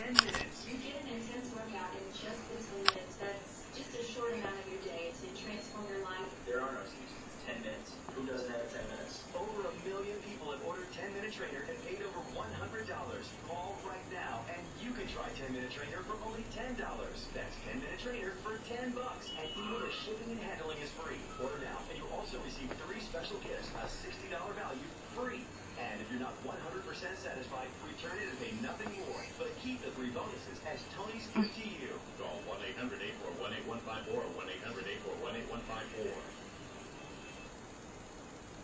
10 minutes. You get an intense workout in just 15 minutes. That's just a short amount of your day to transform your life. There are no excuses. 10 minutes. Who doesn't have 10 minutes? Over 1 million people have ordered 10-Minute Trainer and paid over $100. Call right now and you can try 10-Minute Trainer for only $10. That's 10-Minute Trainer for $10. And even the shipping and handling is free. Order now and you'll also receive 3 special gifts, a $60 value free. And if you're not 100% satisfied, return it and pay nothing more. But keep the 3 bonuses as Tony's gift to you. Call 1-800-841-8154 or 1-800-841-8154.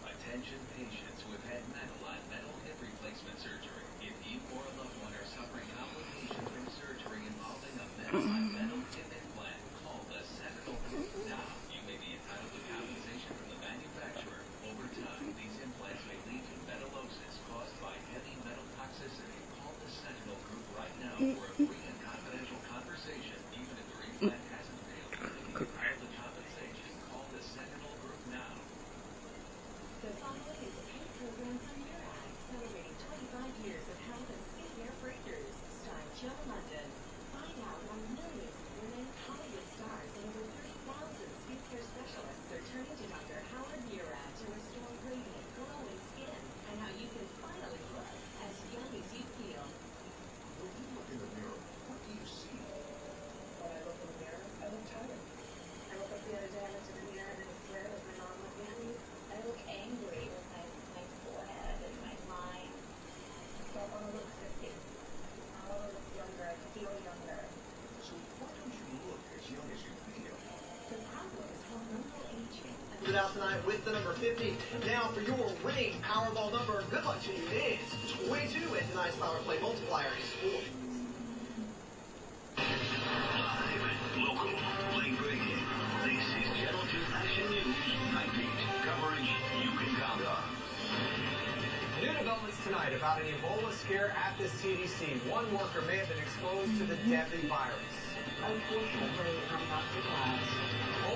Attention patients who have had metal hip replacement surgery. If you or a loved one are suffering complications from surgery involving a metal hip implant, call the Sentinel Group now. You may be entitled to compensation from the manufacturer. Over time, these implants may lead to metallosis caused by heavy metal toxicity. Call the Sentinel Group right now for a free and confidential conversation. Even if your implant hasn't failed, if you need entitled to compensation, call the Sentinel Group now. The following is a paid program from Murad, celebrating 25 years of health and skincare breakthroughs. Style Joe London. Find out why millions of women, Hollywood stars, and over 30,000 skincare specialists are turning to Dr. Howard Murad to restore radiant, glowing skin, and how you can finally look as young as you feel. When you look in the mirror, what do you see? When I look in the mirror, I look tired. I woke up the other day, I looked in the mirror, and I swear that my mom looked at me. I look angry with my forehead and my mind. I don't want to look 50. I want to look younger. I feel younger. So why don't you look as young as you feel? The problem is hormonal aging. It out tonight with the number 50. Now for your winning Powerball number, good luck to you, it is 22, and tonight's Power Play multiplier is 4. Live, local, late-breaking. This is Channel 2 Action News, Nightbeat. Coverage you can count on. New developments tonight about an Ebola scare at the CDC. One worker may have been exposed to the deadly virus. Unfortunately, I'm not surprised.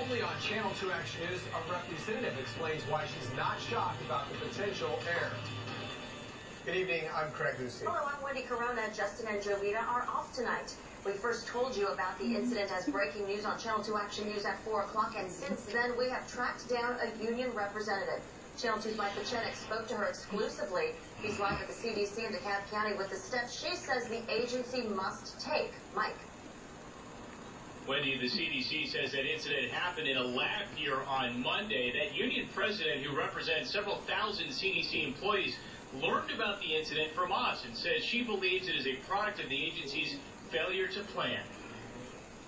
Only on Channel 2 Action News, a representative explains why she's not shocked about the potential error. Good evening, I'm Craig Lucy. Hello, I'm Wendy Corona. Justin and Jolita are off tonight. We first told you about the incident as breaking news on Channel 2 Action News at 4 o'clock, and since then we have tracked down a union representative. Channel 2's Mike Pachenik spoke to her exclusively. He's live at the CDC in DeKalb County with the steps she says the agency must take. Mike. Wendy, the CDC says that incident happened in a lab here on Monday. That union president, who represents several thousand CDC employees, learned about the incident from us and says she believes it is a product of the agency's failure to plan.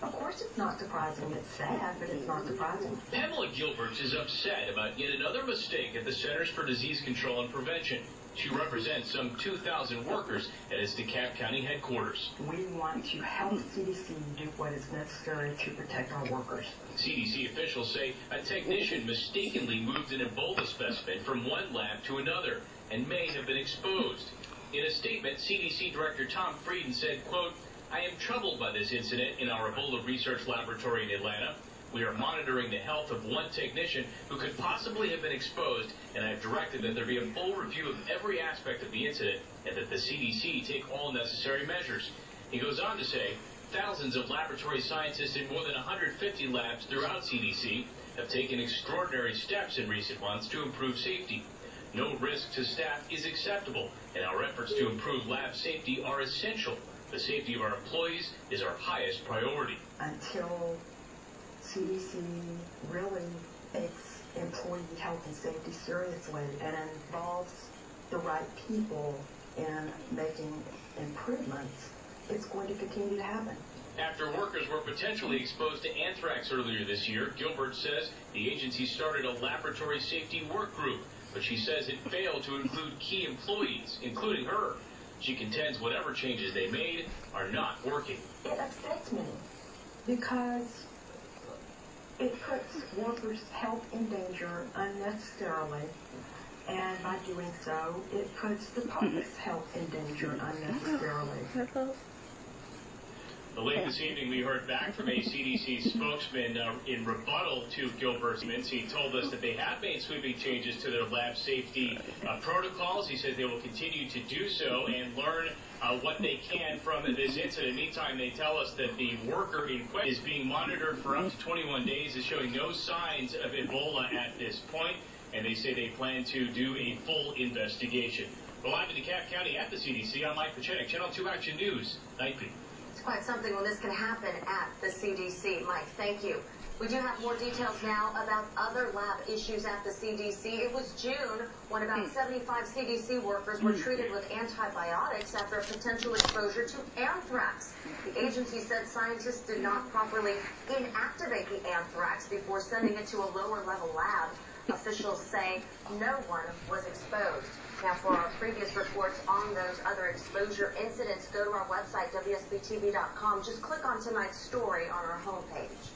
Of course it's not surprising. It's sad, but it's not surprising. Pamela Gilbert is upset about yet another mistake at the Centers for Disease Control and Prevention. She represents some 2,000 workers at its DeKalb County headquarters. We want to help the CDC do what is necessary to protect our workers. CDC officials say a technician mistakenly moved an Ebola specimen from one lab to another and may have been exposed. In a statement, CDC Director Tom Frieden said, quote, "I am troubled by this incident in our Ebola research laboratory in Atlanta. We are monitoring the health of one technician who could possibly have been exposed, and I have directed that there be a full review of every aspect of the incident and that the CDC take all necessary measures." He goes on to say, thousands of laboratory scientists in more than 150 labs throughout CDC have taken extraordinary steps in recent months to improve safety. No risk to staff is acceptable, and our efforts to improve lab safety are essential. The safety of our employees is our highest priority. Until CDC really takes employee health and safety seriously and involves the right people in making improvements, it's going to continue to happen. After workers were potentially exposed to anthrax earlier this year, Gilbert says the agency started a laboratory safety work group, but she says it failed to include key employees, including her. She contends whatever changes they made are not working. It upsets me because it puts workers' health in danger unnecessarily, and by doing so, it puts the public's health in danger unnecessarily. Late this evening, we heard back from a CDC spokesman in rebuttal to Gilbert's statements. He told us that they have made sweeping changes to their lab safety protocols. He said they will continue to do so and learn what they can from this incident. Meantime, they tell us that the worker in question is being monitored for up to 21 days, is showing no signs of Ebola at this point, and they say they plan to do a full investigation. We're live in DeKalb County at the CDC. I'm Mike Pachenik, Channel 2 Action News, Nightbeat. It's quite something when this can happen at the CDC. Mike, thank you. We do have more details now about other lab issues at the CDC. It was June when about 75 CDC workers were treated with antibiotics after a potential exposure to anthrax. The agency said scientists did not properly inactivate the anthrax before sending it to a lower level lab. Officials say no one was exposed. Now, for our previous reports on those other exposure incidents, go to our website, WSBTV.com. Just click on tonight's story on our homepage.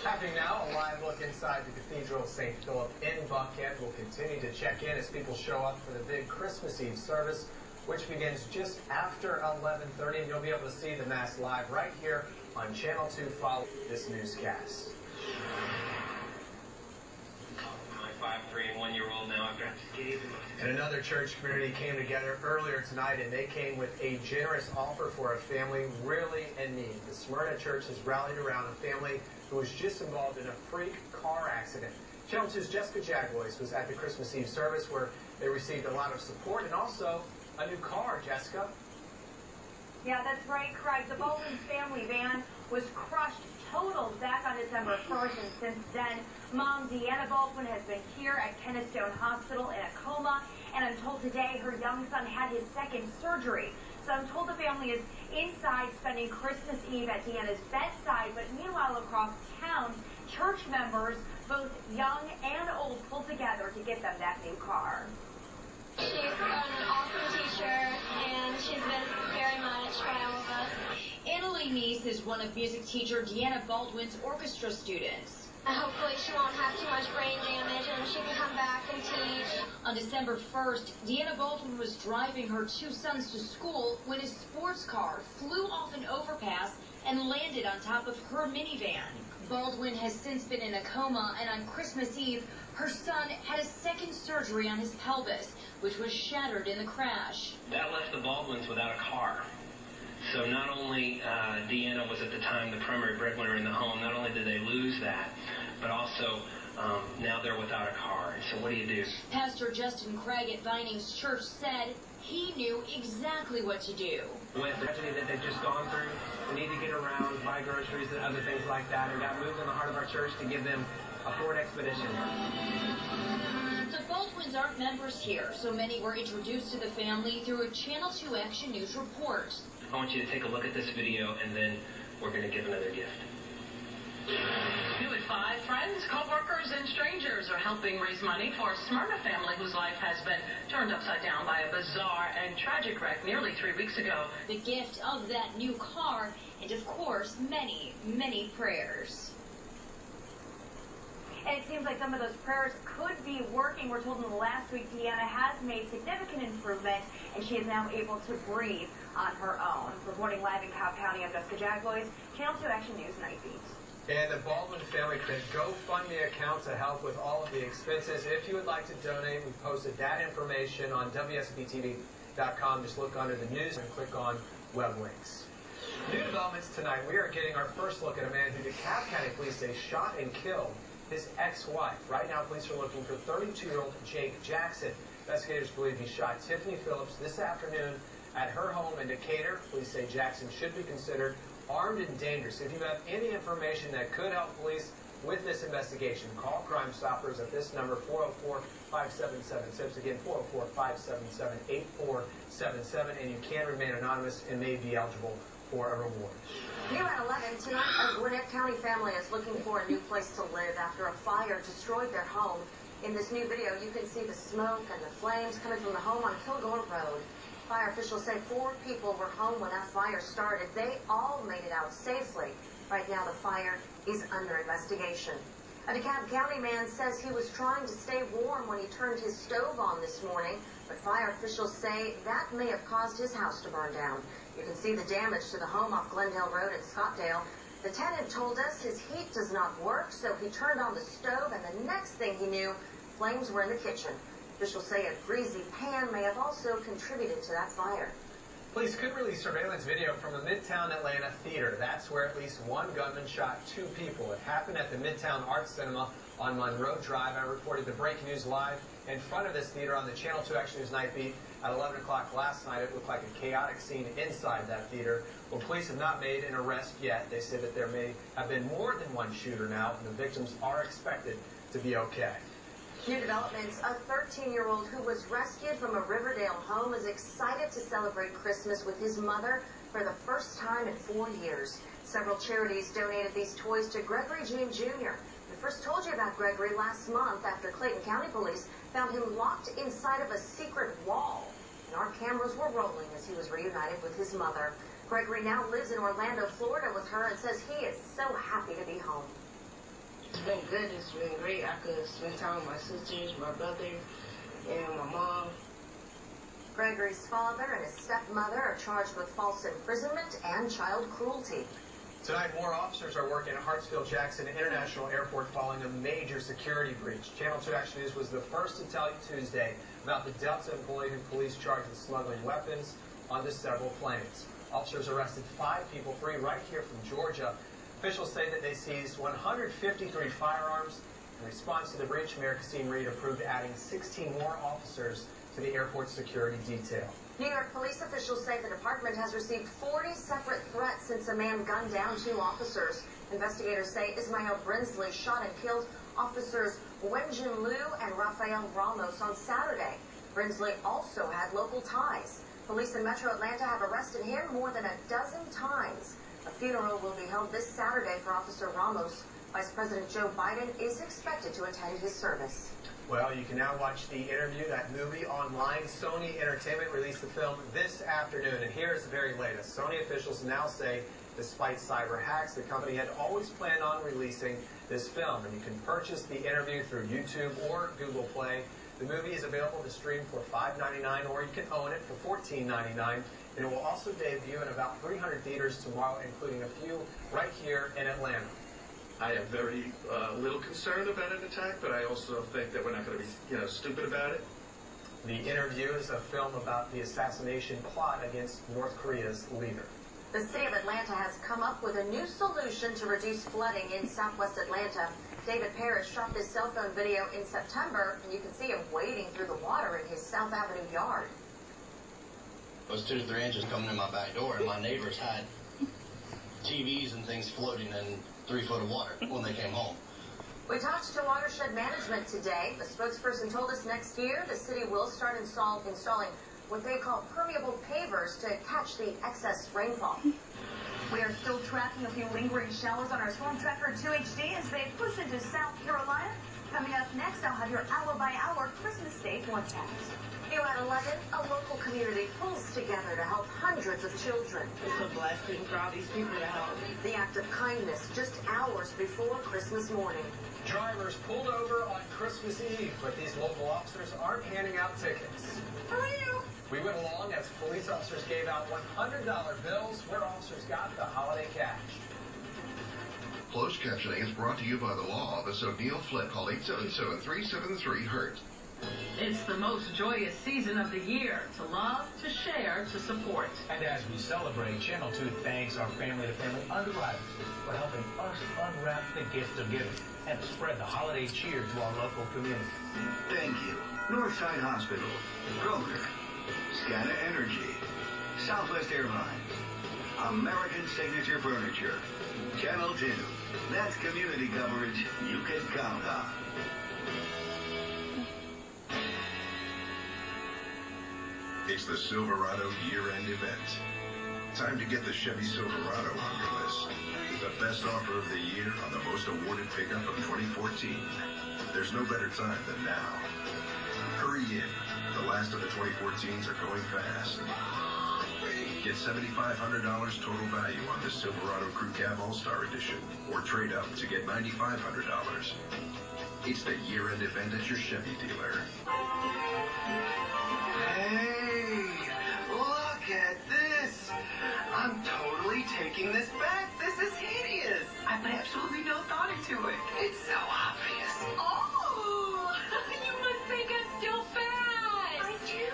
Happening now, a live look inside the Cathedral of St. Philip in Buckhead. We'll continue to check in as people show up for the big Christmas Eve service, which begins just after 11:30, and you'll be able to see the Mass live right here on Channel 2 following this newscast. My 5, 3, and 1-year-old now after I gave him. And another church community came together earlier tonight, and they came with a generous offer for a family really in need. The Smyrna Church has rallied around a family who was just involved in a freak car accident. Channel 2's Jessica Jaglois was at the Christmas Eve service where they received a lot of support and also a new car. Jessica? Yeah, that's right, Craig. The Baldwin's family van was crushed, totaled back on December 1st, and since then, Mom Deanna Baldwin has been here at Kennestone Hospital in a coma, and I'm told today her young son had his second surgery. So I'm told the family is inside spending Christmas Eve at Deanna's bedside, but meanwhile across town, church members, both young and old, pulled together to get them that new car. She's an awesome teacher, and she's missed very much by all of us. Annalie Neese is one of music teacher Deanna Baldwin's orchestra students. Hopefully she won't have too much brain damage and she can come back and teach. On December 1st, Deanna Baldwin was driving her two sons to school when a sports car flew off an overpass and landed on top of her minivan. Baldwin has since been in a coma, and on Christmas Eve, her son had a second surgery on his pelvis, which was shattered in the crash. That left the Baldwins without a car. So not only Deanna was at the time the primary breadwinner in the home, not only did they lose that, but also now they're without a car. So what do you do? Pastor Justin Craig at Vining's Church said he knew exactly what to do. With the tragedy that they've just gone through, we need to get around, buy groceries and other things like that, and got moved in the heart of our church to give them a Ford Expedition. The Baldwins aren't members here, so many were introduced to the family through a Channel 2 Action News report. I want you to take a look at this video, and then we're going to give another gift. New at 5, friends, co-workers, and strangers are helping raise money for a Smyrna family whose life has been turned upside down by a bizarre and tragic wreck nearly 3 weeks ago. The gift of that new car, and of course, many, many prayers. And it seems like some of those prayers could be working. We're told in the last week Deanna has made significant improvement, and she is now able to breathe on her own. Reporting live in Cobb County, I'm Jessica Jaglois, Channel 2 Action News, Nightbeat. And the Baldwin family created a GoFundMe account to help with all of the expenses. If you would like to donate, we posted that information on WSBTV.com. Just look under the news and click on web links. New developments tonight. We are getting our first look at a man who DeKalb County police say shot and killed his ex-wife. Right now, police are looking for 32-year-old Jake Jackson. Investigators believe he shot Tiffany Phillips this afternoon at her home in Decatur. Police say Jackson should be considered armed and dangerous. If you have any information that could help police with this investigation, call Crime Stoppers at this number, 404-577-SIPS. Again, 404-577-8477. And you can remain anonymous and may be eligible for a reward. New at 11, tonight a Gwinnett County family is looking for a new place to live after a fire destroyed their home. In this new video, you can see the smoke and the flames coming from the home on Kilgore Road. Fire officials say 4 people were home when that fire started. They all made it out safely. Right now, the fire is under investigation. A DeKalb County man says he was trying to stay warm when he turned his stove on this morning, but fire officials say that may have caused his house to burn down. You can see the damage to the home off Glendale Road in Scottdale. The tenant told us his heat does not work, so he turned on the stove, and the next thing he knew, flames were in the kitchen. Officials say a greasy pan may have also contributed to that fire. Police could release surveillance video from a Midtown Atlanta theater. That's where at least one gunman shot 2 people. It happened at the Midtown Arts Cinema on Monroe Drive. I reported the breaking news live in front of this theater on the Channel 2 Action News Nightbeat at 11 o'clock last night. It looked like a chaotic scene inside that theater. Well, police have not made an arrest yet. They say that there may have been more than one shooter now, and the victims are expected to be okay. New developments. A 13-year-old who was rescued from a Riverdale home is excited to celebrate Christmas with his mother for the first time in 4 years. Several charities donated these toys to Gregory James Jr. We first told you about Gregory last month after Clayton County Police found him locked inside of a secret wall. And our cameras were rolling as he was reunited with his mother. Gregory now lives in Orlando, Florida with her and says he is so happy to be home. It's been good. It's been great. I could spend time with my sisters, my brother, and my mom. Gregory's father and his stepmother are charged with false imprisonment and child cruelty. Tonight, more officers are working at Hartsfield-Jackson International Airport following a major security breach. Channel 2 Action News was the first to tell you Tuesday about the Delta employee who police charged with smuggling weapons onto several planes. Officers arrested 5 people, 3 right here from Georgia. Officials say that they seized 153 firearms. In response to the breach, Mayor Kasim Reed approved adding 16 more officers to the airport security detail. New York police officials say the department has received 40 separate threats since a man gunned down 2 officers. Investigators say Ismael Brinsley shot and killed officers Wenjin Liu and Rafael Ramos on Saturday. Brinsley also had local ties. Police in Metro Atlanta have arrested him more than a dozen times. A funeral will be held this Saturday for Officer Ramos. Vice President Joe Biden is expected to attend his service. Well, you can now watch the interview, that movie, online. Sony Entertainment released the film this afternoon, and here's the very latest. Sony officials now say, despite cyber hacks, the company had always planned on releasing this film, and you can purchase the interview through YouTube or Google Play. The movie is available to stream for $5.99, or you can own it for $14.99, and it will also debut in about 300 theaters tomorrow, including a few right here in Atlanta. I am very little concerned about an attack, but I also think that we're not going to be, stupid about it. The interview is a film about the assassination plot against North Korea's leader. The city of Atlanta has come up with a new solution to reduce flooding in southwest Atlanta. David Parrish shot this cell phone video in September, and you can see him wading through the water in his South Avenue yard. It was 2 to 3 inches coming in my back door, and my neighbors had TVs and things floating in 3 foot of water when they came home. We talked to Watershed Management today. The spokesperson told us next year the city will start installing what they call permeable pavers to catch the excess rainfall. We are still tracking a few lingering showers on our Storm Tracker 2 HD as they push into South Carolina. Coming up next, I'll have your hour-by-hour Christmas Day forecast. New at 11, a local community pulls together to help hundreds of children. It's a blessing for all these people to help. The act of kindness just hours before Christmas morning. Drivers pulled over on Christmas Eve, but these local officers aren't handing out tickets. For real? We went along as police officers gave out $100 bills where officers got the holiday cash. Closed captioning is brought to you by the law office of Neil Flynn. Call 877-373-HURT. It's the most joyous season of the year to love, to share, to support. And as we celebrate, Channel 2 thanks our family-to-family underwriters for helping us unwrap the gift of giving and to spread the holiday cheer to our local community. Thank you. Northside Hospital, Kroger, Scana Energy, Southwest Airlines, American Signature Furniture, Channel 2. That's community coverage you can count on. It's the Silverado year-end event. Time to get the Chevy Silverado on your list. The best offer of the year on the most awarded pickup of 2014. There's no better time than now. Hurry in. The last of the 2014s are going fast. Get $7,500 total value on this Silverado Crew Cab All-Star Edition, or trade up to get $9,500. It's the year-end event at your Chevy dealer. Hey, look at this! taking this back. This is hideous. I put absolutely no thought into it. It's so obvious. Oh, you must think I'm still fat. I do.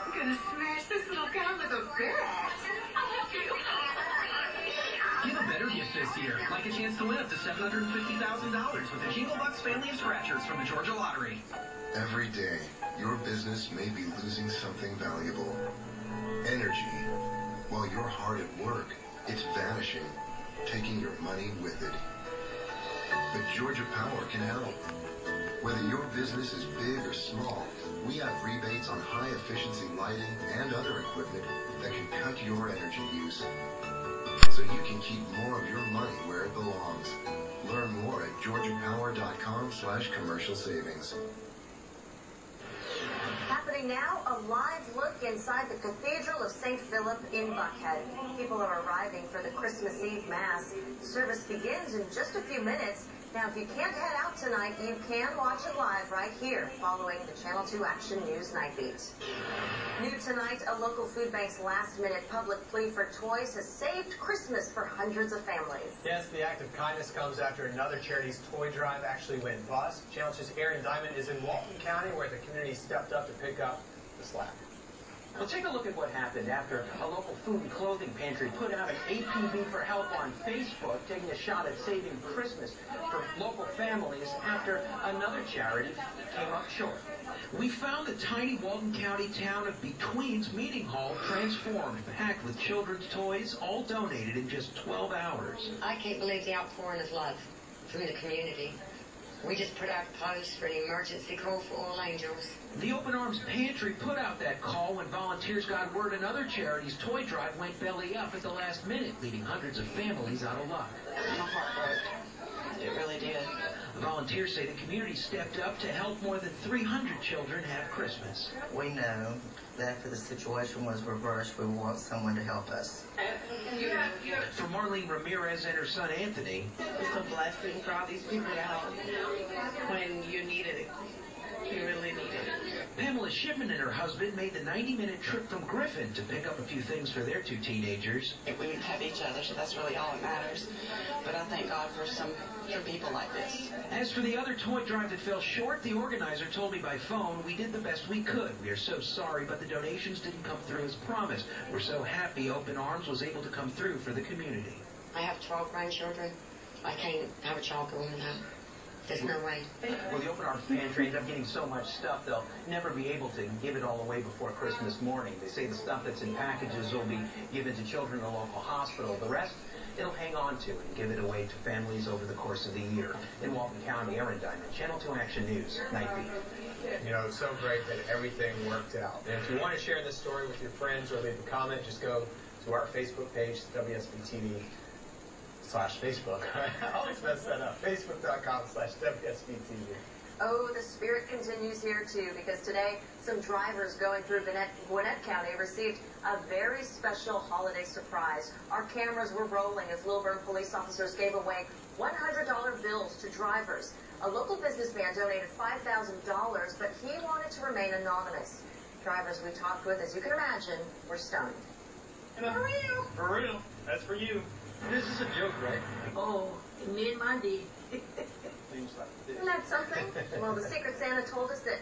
I'm gonna smash this little guy with a bat. I'll help you. Give a better gift this year, like a chance to win up to $750,000 with the Jingle Bucks Family of Scratchers from the Georgia Lottery. Every day, your business may be losing something valuable. Energy. While you're hard at work, it's vanishing, taking your money with it. But Georgia Power can help. Whether your business is big or small, we have rebates on high-efficiency lighting and other equipment that can cut your energy use, so you can keep more of your money where it belongs. Learn more at georgiapower.com/commercial savings. Happening now, a live look inside the Cathedral of St. Philip in Buckhead. People are arriving for the Christmas Eve Mass. Service begins in just a few minutes. Now, if you can't head out tonight, you can watch it live right here following the Channel 2 Action News Nightbeat. New tonight, a local food bank's last-minute public plea for toys has saved Christmas for hundreds of families. Yes, the act of kindness comes after another charity's toy drive actually went bust. Channel 2's Aaron Diamond is in Walton County, where the community stepped up to pick up the slack. Well, take a look at what happened after a local food and clothing pantry put out an APB for help on Facebook, taking a shot at saving Christmas for local families after another charity came up short. We found the tiny Walton County town of Between's meeting hall transformed, packed with children's toys, all donated in just 12 hours. I can't believe the outpouring of love from the community. We just put out a post for an emergency call for all angels. The Open Arms Pantry put out that call when volunteers got word another charity's toy drive went belly up at the last minute, leaving hundreds of families out of luck. My heart broke. It really did. Volunteers say the community stepped up to help more than 300 children have Christmas. We know that after the situation was reversed, we want someone to help us. For Marlene Ramirez and her son Anthony, It's a blessing for all these people out when you needed it. You really needed it. Pamela Shipman and her husband made the 90-minute trip from Griffin to pick up a few things for their two teenagers. We have each other, so that's really all that matters. But I thank God for people like this. As for the other toy drive that fell short, the organizer told me by phone, we did the best we could. We are so sorry, but the donations didn't come through as promised. We're so happy Open Arms was able to come through for the community. I have 12 grandchildren. I can't have a child going without. There's no way. Well, the Open Arms Pantry ended up getting so much stuff, they'll never be able to give it all away before Christmas morning. They say the stuff that's in packages will be given to children in a local hospital. The rest, it'll hang on to and give it away to families over the course of the year. In Walton County, Aaron Diamond, Channel 2 Action News, Nightbeat. You know, it's so great that everything worked out. And if you want to share this story with your friends or leave a comment, just go to our Facebook page, WSBTV/Facebook. I always mess that up. Facebook.com/WSBTV. Oh, the spirit continues here, too, because today some drivers going through Gwinnett County received a very special holiday surprise. Our cameras were rolling as Lilburn police officers gave away $100 bills to drivers. A local businessman donated $5,000, but he wanted to remain anonymous. Drivers we talked with, as you can imagine, were stunned. For real? For real. That's for you. This is a joke, right? Oh, me and Monday. Isn't that something? Well, the Secret Santa told us that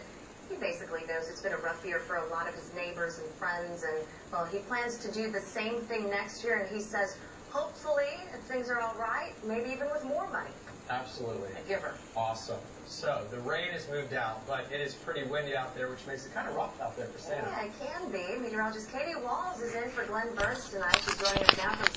he basically knows it's been a rough year for a lot of his neighbors and friends, and, well, he plans to do the same thing next year, and he says, hopefully, if things are all right, maybe even with more money. Absolutely. A giver. Awesome. So, the rain has moved out, but it is pretty windy out there, which makes it kind of rough out there for Santa. Yeah, it can be. Meteorologist Katie Walls is in for Glenn Burns tonight. She's joining us now from